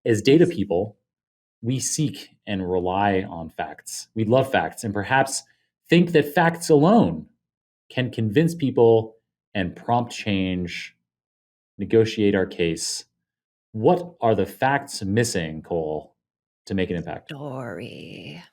As data people, we seek and rely on facts. We love facts and perhaps think that facts alone can convince people and prompt change, negotiate our case. What are the facts missing, Cole, to make an impact? Story.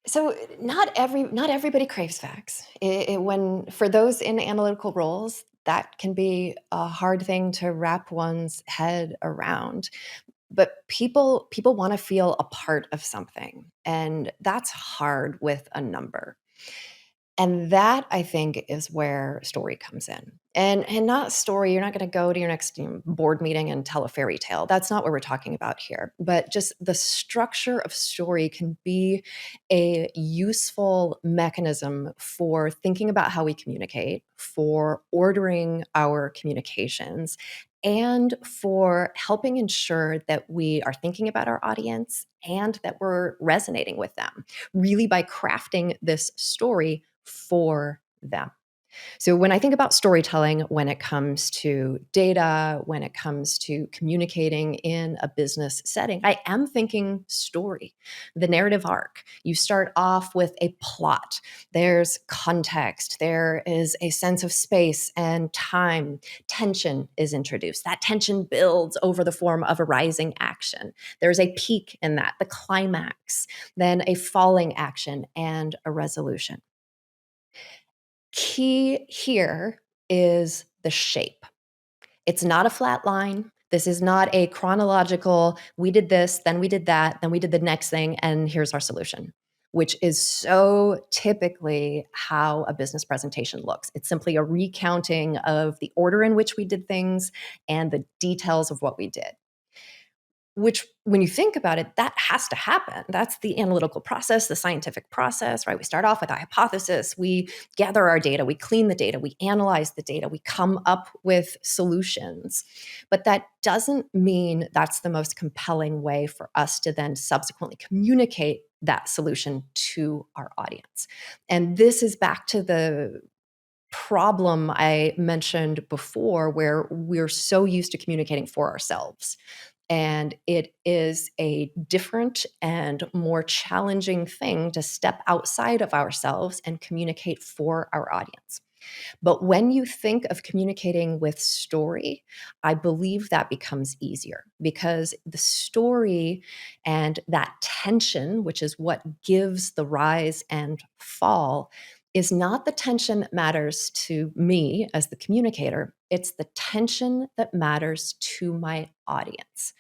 So not everybody craves facts. When for those in analytical roles, that can be a hard thing to wrap one's head around. But people want to feel a part of something, and that's hard with a number. And that, I think, is where story comes in. And not story, you're not going to go to your next board meeting and tell a fairy tale. That's not what we're talking about here. But just the structure of story can be a useful mechanism for thinking about how we communicate, for ordering our communications, and for helping ensure that we are thinking about our audience and that we're resonating with them, really by crafting this story for them. So when I think about storytelling, when it comes to data, when it comes to communicating in a business setting, I am thinking story, the narrative arc. You start off with a plot. There's context. There is a sense of space and time. Tension is introduced. That tension builds over the form of a rising action. There's a peak in that, the climax, then a falling action and a resolution. Key here is the shape. It's not a flat line. This is not a chronological, we did this, then we did that, then we did the next thing, and here's our solution, which is so typically how a business presentation looks. It's simply a recounting of the order in which we did things and the details of what we did. Which, when you think about it, that has to happen. That's the analytical process, the scientific process, right? We start off with a hypothesis, we gather our data, we clean the data, we analyze the data, we come up with solutions. But that doesn't mean that's the most compelling way for us to then subsequently communicate that solution to our audience. And this is back to the problem I mentioned before, where we're so used to communicating for ourselves. And it is a different and more challenging thing to step outside of ourselves and communicate for our audience. But when you think of communicating with story, I believe that becomes easier because the story and that tension, which is what gives the rise and fall, is not the tension that matters to me as the communicator. It's the tension that matters to my audience.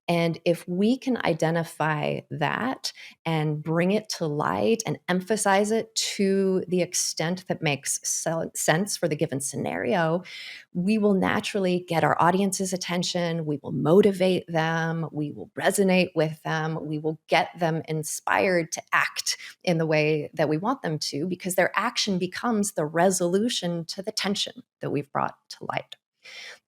And if we can identify that and bring it to light and emphasize it to the extent that makes sense for the given scenario, we will naturally get our audience's attention. We will motivate them. We will resonate with them. We will get them inspired to act in the way that we want them to, because their action becomes the resolution to the tension that we've brought to light.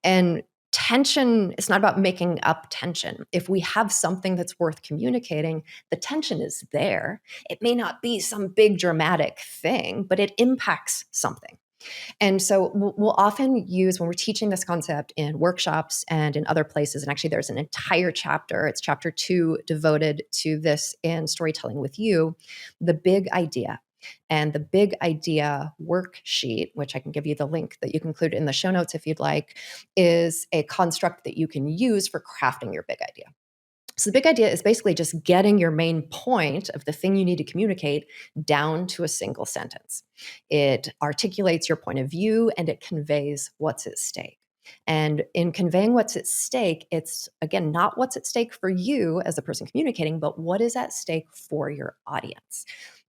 And tension is not about making up tension. If we have something that's worth communicating, the tension is there. It may not be some big dramatic thing, but it impacts something. And so we'll often use, when we're teaching this concept in workshops and in other places, and actually there's an entire chapter, it's chapter 2, devoted to this in Storytelling with You, the big idea. And the big idea worksheet, which I can give you the link that you can include in the show notes if you'd like, is a construct that you can use for crafting your big idea. So the big idea is basically just getting your main point of the thing you need to communicate down to a single sentence. It articulates your point of view and it conveys what's at stake. And in conveying what's at stake, it's, again, not what's at stake for you as the person communicating, but what is at stake for your audience.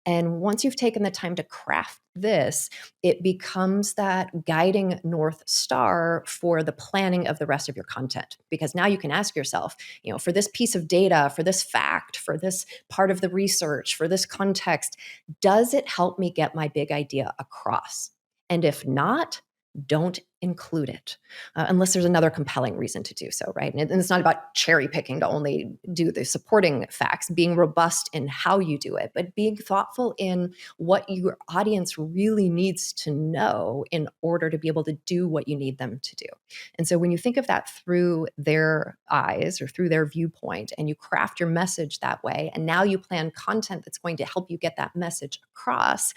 And once you've taken the time to craft this, it becomes that guiding North Star for the planning of the rest of your content. Because now you can ask yourself, for this piece of data, for this fact, for this part of the research, for this context, does it help me get my big idea across? And if not, don't include it, unless there's another compelling reason to do so, right? And it's not about cherry picking to only do the supporting facts, being robust in how you do it, but being thoughtful in what your audience really needs to know in order to be able to do what you need them to do. And so when you think of that through their eyes or through their viewpoint, and you craft your message that way, and now you plan content that's going to help you get that message across,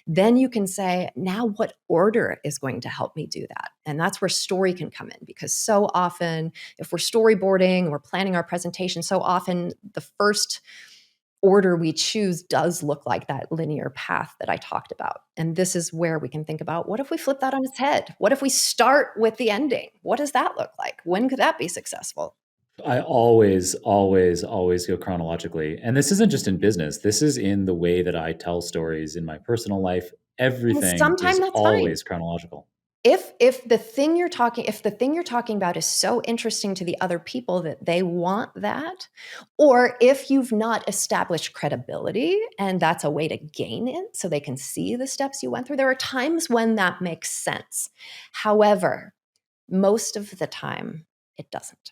then you can say, now what order is going to help me do that? And that's where story can come in, because so often, if we're storyboarding, we're planning our presentation, so often the first order we choose does look like that linear path that I talked about. And this is where we can think about, what if we flip that on its head? What if we start with the ending? What does that look like? When could that be successful? I always, always, always go chronologically. And this isn't just in business. This is in the way that I tell stories in my personal life. And Everything sometimes is that's fine. always chronological. If the thing you're talking about is so interesting to the other people that they want that, or if you've not established credibility and that's a way to gain it so they can see the steps you went through, there are times when that makes sense. However, most of the time it doesn't.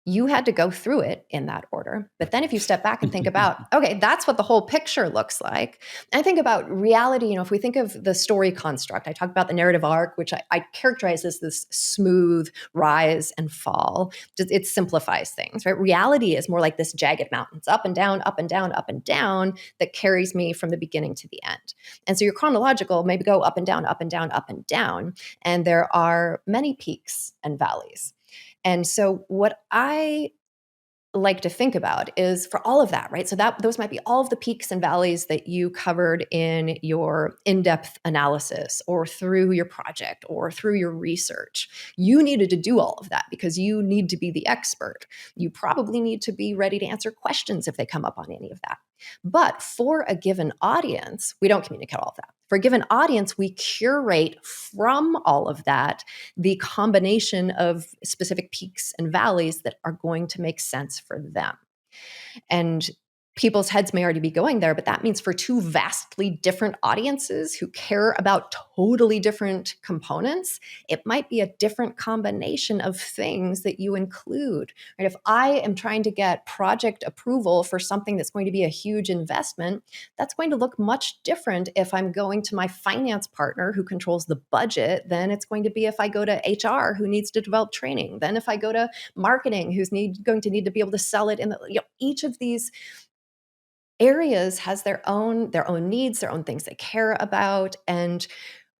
You had to go through it in that order. But then if you step back and think about, okay, that's what the whole picture looks like. And I think about reality, if we think of the story construct, I talked about the narrative arc, which I characterize as this smooth rise and fall. It simplifies things, right? Reality is more like this jagged mountains, up and down, up and down, up and down, that carries me from the beginning to the end. And so your chronological maybe go up and down, up and down, up and down. And there are many peaks and valleys. And so what I like to think about is for all of that, right? So that those might be all of the peaks and valleys that you covered in your in-depth analysis or through your project or through your research. You needed to do all of that because you need to be the expert. You probably need to be ready to answer questions if they come up on any of that. But for a given audience, we don't communicate all of that. For a given audience, we curate from all of that the combination of specific peaks and valleys that are going to make sense for them. And people's heads may already be going there, but that means for two vastly different audiences who care about totally different components, it might be a different combination of things that you include. Right? If I am trying to get project approval for something that's going to be a huge investment, that's going to look much different if I'm going to my finance partner who controls the budget than it's going to be if I go to HR who needs to develop training, then if I go to marketing who's going to need to be able to sell it in each of these areas has their own needs, their own things they care about. And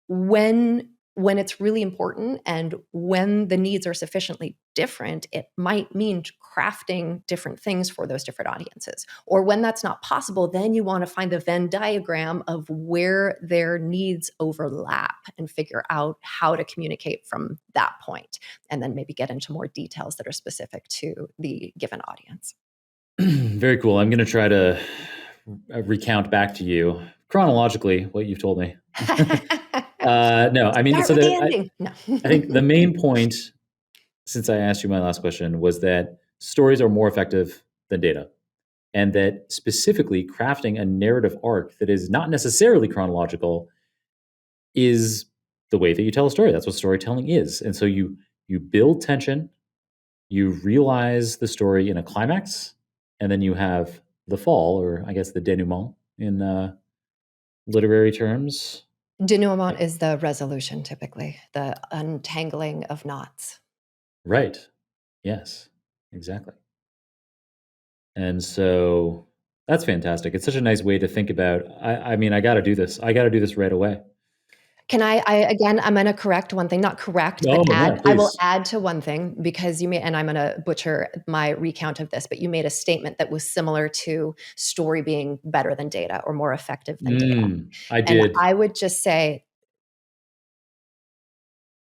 when it's really important and when the needs are sufficiently different, it might mean crafting different things for those different audiences. Or when that's not possible, then you want to find the Venn diagram of where their needs overlap and figure out how to communicate from that point, and then maybe get into more details that are specific to the given audience. Very cool. I'm going to try to recount back to you chronologically what you've told me. No, I mean, Start so with the that ending. No. I think the main point, since I asked you my last question, was that stories are more effective than data. And that specifically crafting a narrative arc that is not necessarily chronological is the way that you tell a story. That's what storytelling is. And so you build tension, you realize the story in a climax, and then you have the fall, or I guess the denouement in literary terms. Denouement is the resolution, typically, the untangling of knots. Right. Yes, exactly. And so that's fantastic. It's such a nice way to think about. I mean, I got to do this. I got to do this right away. Can again, I'm going to correct one thing, not correct, but Oh add, yeah, I will please. add to one thing because and I'm going to butcher my recount of this, but you made a statement that was similar to story being better than data or more effective than data. I And did. I would just say,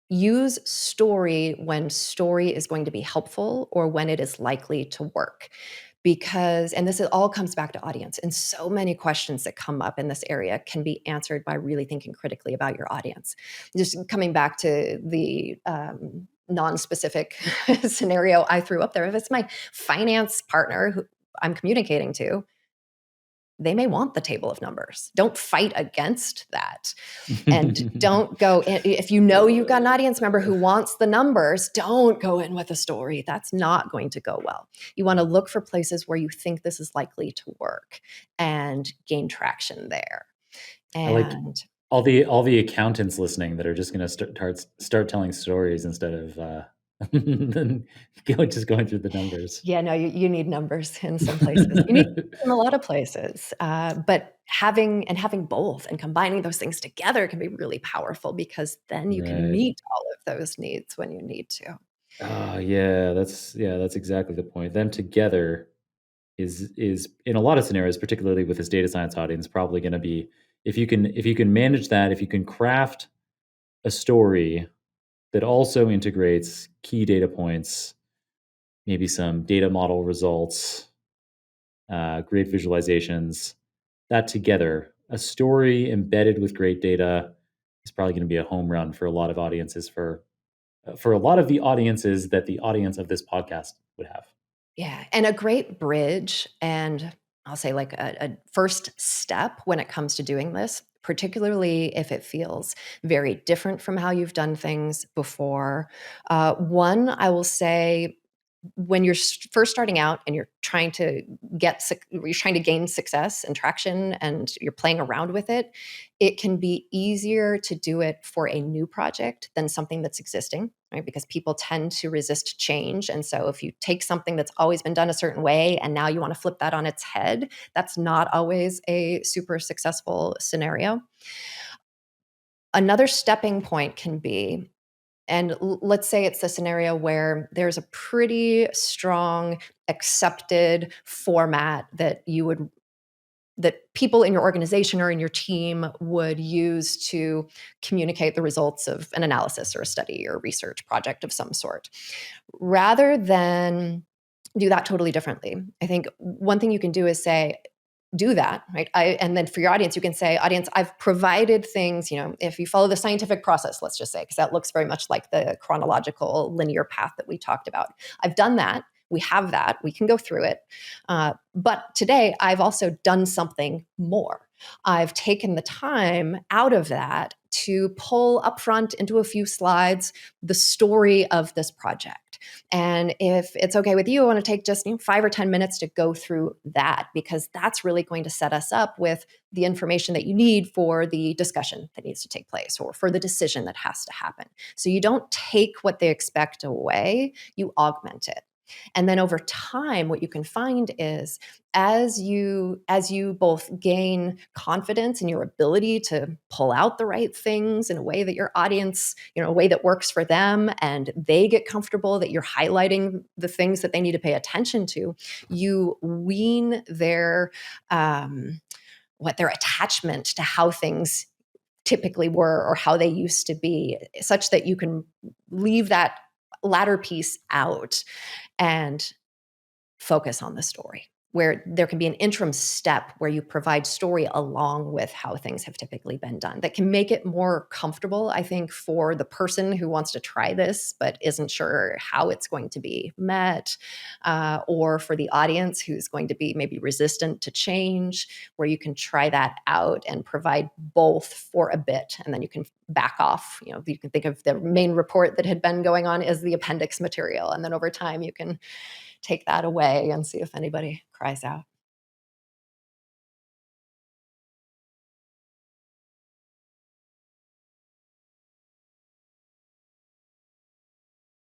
use story when story is going to be helpful or when it is likely to work. Because, and all comes back to audience, and so many questions that come up in this area can be answered by really thinking critically about your audience. Just coming back to the non-specific scenario I threw up there, if it's my finance partner who I'm communicating to, they may want the table of numbers. Don't fight against that. And don't go in, if you know you've got an audience member who wants the numbers, don't go in with a story. That's not going to go well. You want to look for places where you think this is likely to work and gain traction there. I like And all the accountants listening that are just going to start telling stories instead of just going through the numbers. yeah, no, you need numbers in some places. You need in a lot of places, but having both and combining those things together can be really powerful because then you can Right. meet all of those needs when you need to. Oh, yeah, that's exactly the point. Them together is in a lot of scenarios, particularly with this data science audience, probably going to be if you can manage that, if you can craft a story that also integrates key data points, maybe some data model results, great visualizations, that together, a story embedded with great data is probably going to be a home run for a lot of audiences for a lot of the audiences that the audience of this podcast would have. Yeah, and a great bridge, and I'll say like a first step when it comes to doing this, particularly if it feels very different from how you've done things before. One, I will say when you're first starting out and you're trying to gain success and traction and you're playing around with it, it can be easier to do it for a new project than something that's existing, right? Because people tend to resist change. And so if you take something that's always been done a certain way and now you want to flip that on its head, that's not always a super successful scenario. Another stepping point can be, and let's say it's a scenario where there's a pretty strong accepted format that people in your organization or in your team would use to communicate the results of an analysis or a study or a research project of some sort. Rather than do that totally differently, I think one thing you can do is say, do that, right? And then for your audience, you can say, audience, I've provided things, if you follow the scientific process, let's just say, because that looks very much like the chronological linear path that we talked about. I've done that. We have that. We can go through it. But today, I've also done something more. I've taken the time out of that to pull upfront into a few slides the story of this project. And if it's okay with you, I want to take just 5 or 10 minutes to go through that, because that's really going to set us up with the information that you need for the discussion that needs to take place or for the decision that has to happen. So you don't take what they expect away, you augment it. And then over time, what you can find is as you both gain confidence in your ability to pull out the right things in a way that your audience, a way that works for them, and they get comfortable that you're highlighting the things that they need to pay attention to, you wean their attachment to how things typically were or how they used to be, such that you can leave that latter piece out and focus on the story, where there can be an interim step where you provide story along with how things have typically been done that can make it more comfortable, I think, for the person who wants to try this but isn't sure how it's going to be met, or for the audience who's going to be maybe resistant to change, where you can try that out and provide both for a bit, and then you can back off. You can think of the main report that had been going on as the appendix material, and then over time you can take that away and see if anybody cries out.